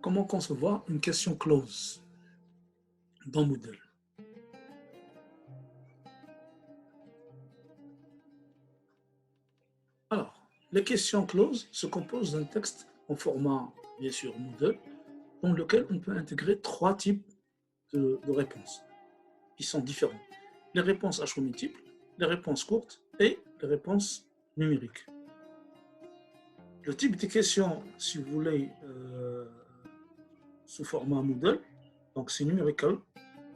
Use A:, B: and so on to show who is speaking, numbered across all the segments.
A: comment concevoir une question close dans Moodle. Alors, les questions close se composent d'un texte en format, bien sûr, Moodle, dans lequel on peut intégrer trois types de réponses qui sont différents. Les réponses à choix multiples, les réponses courtes et les réponses numériques. Le type de questions, si vous voulez, sous format Moodle, donc c'est numerical,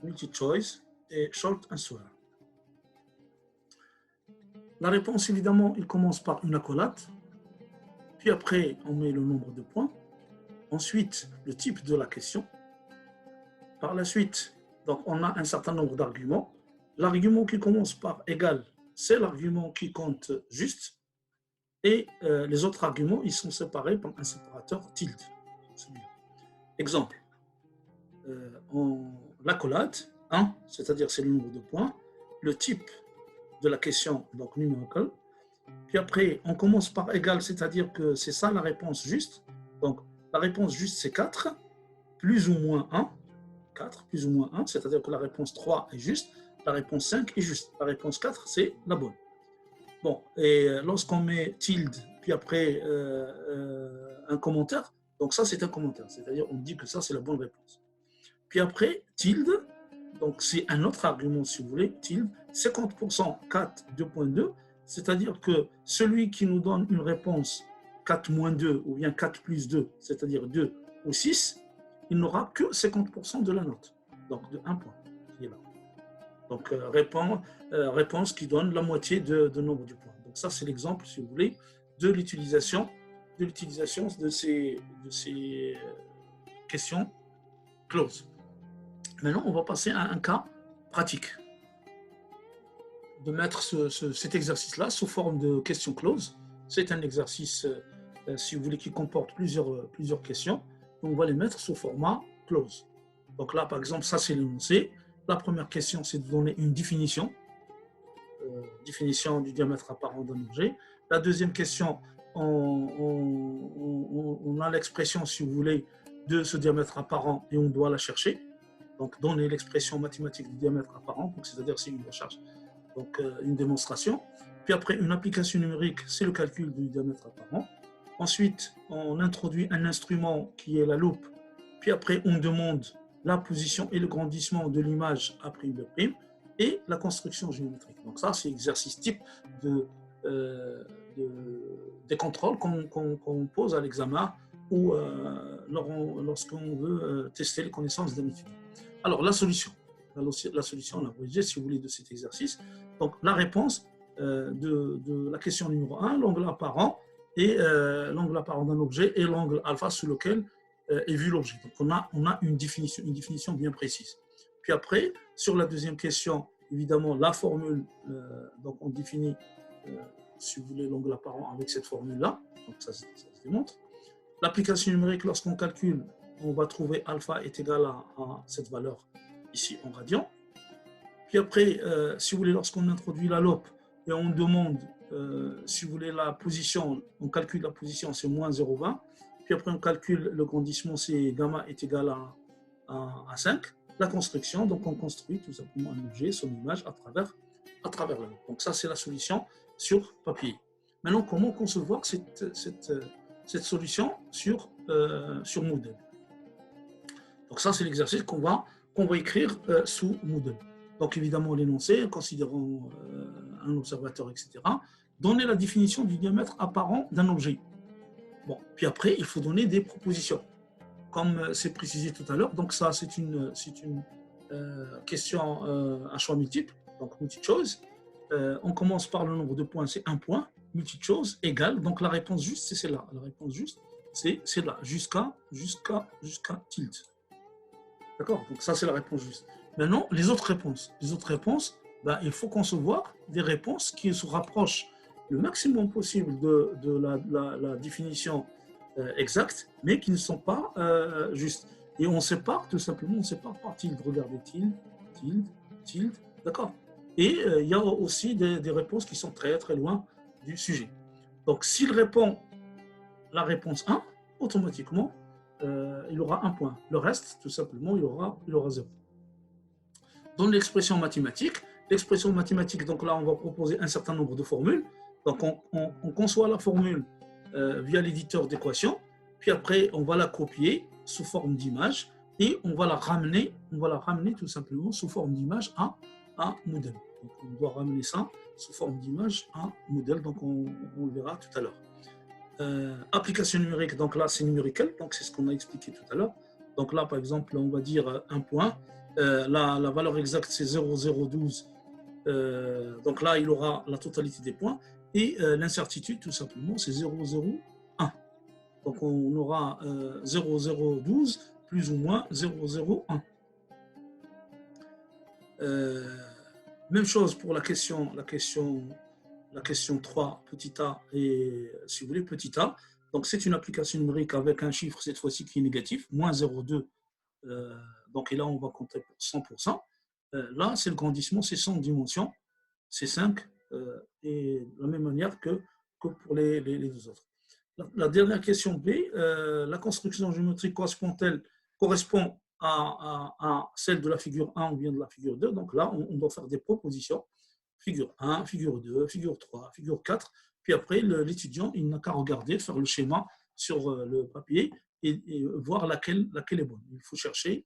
A: multi-choice et short answer. La réponse, évidemment, il commence par une accolade, puis après, on met le nombre de points, ensuite, le type de la question. Par la suite, donc, on a un certain nombre d'arguments. L'argument qui commence par égal, c'est l'argument qui compte juste, et les autres arguments, ils sont séparés par un séparateur tilde. Exemple, l'accolade, 1, c'est-à-dire c'est le nombre de points, le type de la question, donc numérical, puis après, on commence par égal, c'est-à-dire que c'est ça la réponse juste. Donc, la réponse juste, c'est 4, plus ou moins 1. 4, plus ou moins 1, c'est-à-dire que la réponse 3 est juste, la réponse 5 est juste, la réponse 4, c'est la bonne. Bon, et lorsqu'on met tilde, puis après un commentaire, donc ça, c'est un commentaire, c'est-à-dire on dit que ça, c'est la bonne réponse. Puis après, tilde, donc c'est un autre argument, si vous voulez, tilde, 50%, 4, 2.2, c'est-à-dire que celui qui nous donne une réponse 4 moins 2 ou bien 4 plus 2, c'est-à-dire 2 ou 6, il n'aura que 50% de la note, donc de 1 point qui est là. Donc réponse qui donne la moitié de nombre du point. Donc ça, c'est l'exemple, si vous voulez, de l'utilisation de ces questions closes. Maintenant, on va passer à un cas pratique de mettre cet exercice-là sous forme de questions closes. C'est un exercice, si vous voulez, qui comporte plusieurs questions. On va les mettre sous format close. Donc là, par exemple, ça, c'est l'énoncé. La première question, c'est de donner une définition du diamètre apparent d'un objet. La deuxième question, on a l'expression, si vous voulez, de ce diamètre apparent et on doit la chercher. Donc, donner l'expression mathématique du diamètre apparent, c'est-à-dire c'est une recherche, donc une démonstration. Puis après, une application numérique, c'est le calcul du diamètre apparent. Ensuite, on introduit un instrument qui est la loupe. Puis après, on demande la position et le grandissement de l'image A' de prime et la construction géométrique. Donc ça, c'est l'exercice type des contrôles qu'on pose à l'examen ou lorsqu'on veut tester les connaissances d'un étudiant. Alors, la solution, on a abrégé, si vous voulez, de cet exercice. Donc, la réponse de la question numéro 1, l'angle apparent, et l'angle apparent d'un objet et l'angle alpha sous lequel est vu l'objet. Donc, on a une définition bien précise. Puis après, sur la deuxième question, évidemment, la formule, donc on définit, si vous voulez, l'angle apparent avec cette formule-là. Donc, ça se démontre. L'application numérique, lorsqu'on calcule, on va trouver alpha est égal à cette valeur ici en radians. Puis après, si vous voulez, lorsqu'on introduit la loupe et on demande, si vous voulez, la position, on calcule la position, c'est moins 0,20. Puis après, on calcule le grandissement, c'est gamma est égal à 5. La construction, donc on construit tout simplement un objet, son image à travers la loupe. Donc ça, c'est la solution sur papier. Maintenant, comment concevoir cette solution sur Moodle? Donc ça, c'est l'exercice qu'on va écrire sous Moodle. Donc évidemment, l'énoncé, considérant un observateur, etc. Donner la définition du diamètre apparent d'un objet. Bon, puis après, il faut donner des propositions, comme c'est précisé tout à l'heure. Donc ça, c'est une question à choix multiple, donc multi-choice. On commence par le nombre de points, c'est 1 point. Multi-choice égale, donc la réponse juste, c'est celle-là. La réponse juste, c'est celle-là, jusqu'à tilde. D'accord? Donc ça, c'est la réponse juste. Maintenant, les autres réponses, ben, il faut concevoir des réponses qui se rapprochent le maximum possible de la définition exacte, mais qui ne sont pas justes. Et on sépare, tout simplement, on sépare par tilde. Regardez, tilde, d'accord? Et il y a aussi des réponses qui sont très, très loin du sujet. Donc, s'il répond la réponse 1, automatiquement, il aura un point. Le reste, tout simplement, il aura 0. Dans l'expression mathématique, donc là, on va proposer un certain nombre de formules. Donc, on conçoit la formule via l'éditeur d'équations, puis après, on va la copier sous forme d'image et on va la ramener tout simplement sous forme d'image à un modèle. Donc, on doit ramener ça sous forme d'image à un modèle, donc on le verra tout à l'heure. Application numérique, donc là, c'est numérical, donc c'est ce qu'on a expliqué tout à l'heure. Donc là, par exemple, on va dire un point. La valeur exacte, c'est 0,012. Donc là, il aura la totalité des points. Et l'incertitude, tout simplement, c'est 0,01. Donc on aura 0,012 plus ou moins 0,01. Même chose pour la question 3, petit a et, si vous voulez, petit a. Donc c'est une application numérique avec un chiffre, cette fois-ci, qui est négatif, moins 0,2. Donc et là, on va compter pour 100%. Là, c'est le grandissement, c'est 100 dimensions, c'est 5, et de la même manière que pour les deux autres. La dernière question B, la construction géométrique correspond à celle de la figure 1 ou bien de la figure 2. Donc là, on doit faire des propositions. Figure 1, figure 2, figure 3, figure 4. Puis après, l'étudiant, il n'a qu'à regarder, faire le schéma sur le papier et voir laquelle est bonne. Il faut chercher,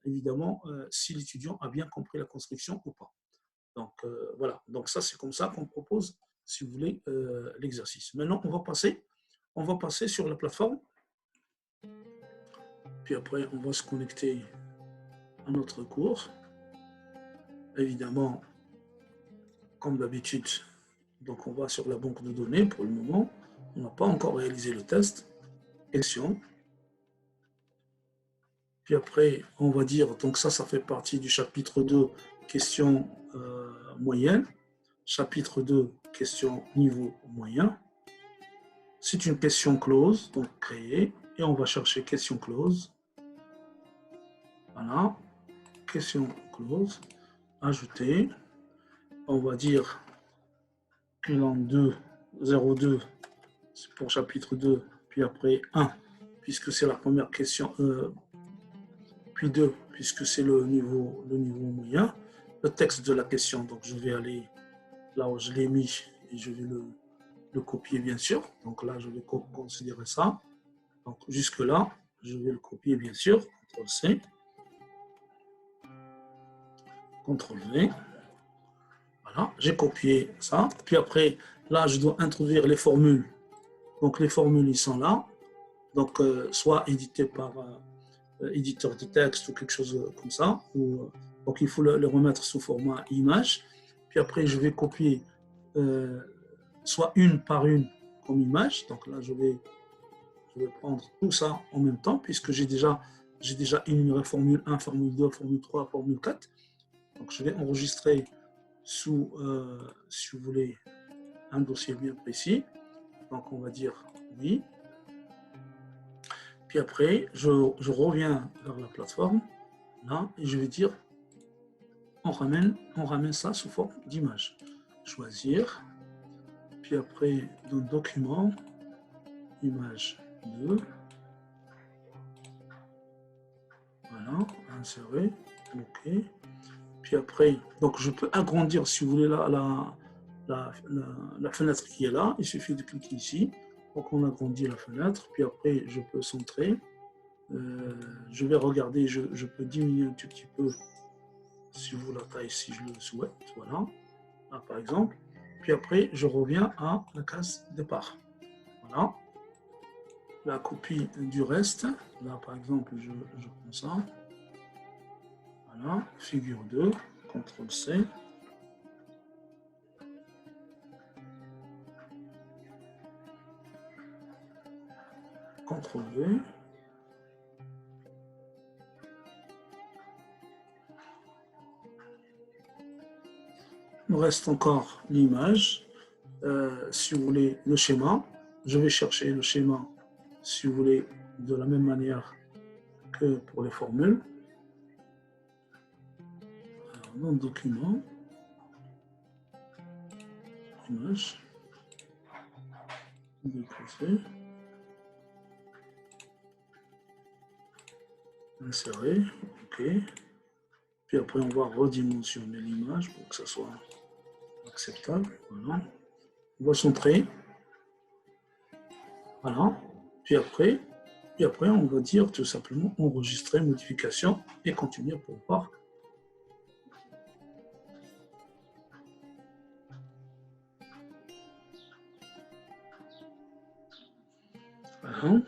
A: évidemment, si l'étudiant a bien compris la construction ou pas. Donc, voilà. Donc, ça, c'est comme ça qu'on propose, si vous voulez, l'exercice. Maintenant, on va passer sur la plateforme. Puis après, on va se connecter à notre cours. Évidemment, comme d'habitude, donc on va sur la banque de données pour le moment. On n'a pas encore réalisé le test. Question. Puis après, on va dire, donc ça fait partie du chapitre 2, questions moyennes. Chapitre 2, questions niveau moyen. C'est une question close, donc créée. Et on va chercher question close. Voilà. Question close. Ajouter. On va dire bilan 2, 0,2, c'est pour chapitre 2, puis après 1, puisque c'est la première question, puis 2, puisque c'est le niveau moyen. Le texte de la question, donc je vais aller là où je l'ai mis et je vais le copier, bien sûr. Donc là, je vais considérer ça. Donc jusque-là, je vais le copier, bien sûr. CTRL-C. CTRL-V. Voilà, j'ai copié ça. Puis après, là, je dois introduire les formules. Donc les formules, ils sont là. Donc, soit édité par éditeur de texte ou quelque chose comme ça. Donc, il faut le remettre sous format image. Puis après, je vais copier soit une par une comme image. Donc là, je vais prendre tout ça en même temps, puisque j'ai déjà énuméré formule 1, formule 2, formule 3, formule 4. Donc, je vais enregistrer sous, si vous voulez, un dossier bien précis. Donc, on va dire oui. Puis après, je reviens vers la plateforme, là, et je vais dire, on ramène ça sous forme d'image. Choisir. Puis après, dans document, image 2. Voilà, insérer, OK. Puis après, donc je peux agrandir, si vous voulez, la fenêtre qui est là. Il suffit de cliquer ici. Donc on agrandit la fenêtre. Puis après, je peux centrer. Je vais regarder, je peux diminuer un tout petit peu, si vous la taille, si je le souhaite. Voilà, là par exemple. Puis après, je reviens à la case départ. Voilà. La copie du reste. Là par exemple, je prends ça. Voilà, figure 2, CTRL-C. CTRL-V. Il me reste encore l'image. Si vous voulez, le schéma. Je vais chercher le schéma, si vous voulez, de la même manière que pour les formules. Alors, dans le document, image, déposer. insérer, ok. Puis après, on va redimensionner l'image pour que ça soit acceptable. Voilà. On va centrer. Voilà. Puis après, on va dire tout simplement enregistrer, modification et continuer pour voir. Voilà.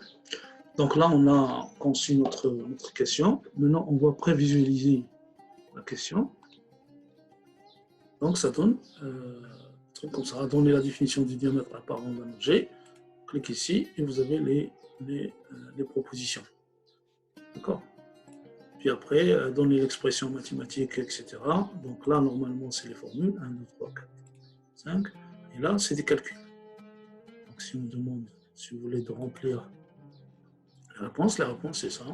A: Donc là, on a conçu notre question. Maintenant, on va prévisualiser la question. Donc, ça donne, comme ça, donner la définition du diamètre apparent d'un objet. Cliquez ici et vous avez les propositions. D'accord? Puis après, donner l'expression mathématique, etc. Donc là, normalement, c'est les formules. 1, 2, 3, 4, 5. Et là, c'est des calculs. Donc, si on me demande, si vous voulez, de remplir la réponse c'est ça.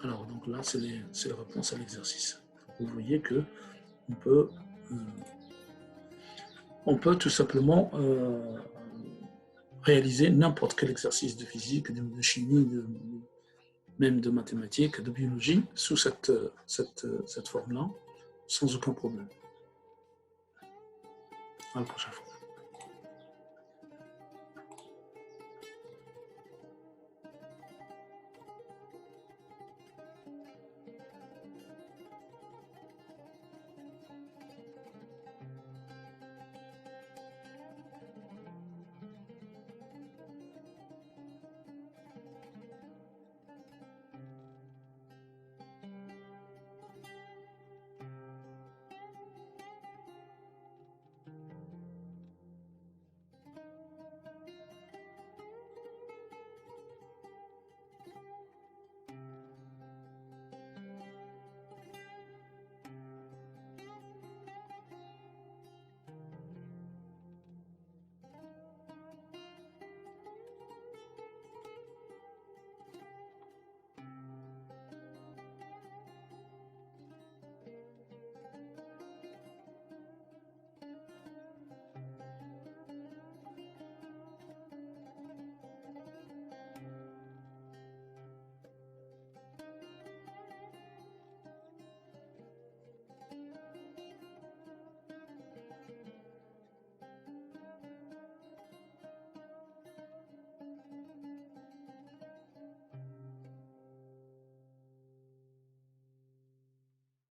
A: Alors, donc là, c'est les réponses à l'exercice. Vous voyez que on peut tout simplement réaliser n'importe quel exercice de physique, de chimie, même de mathématiques, de biologie, sous cette forme-là, sans aucun problème. À la prochaine fois.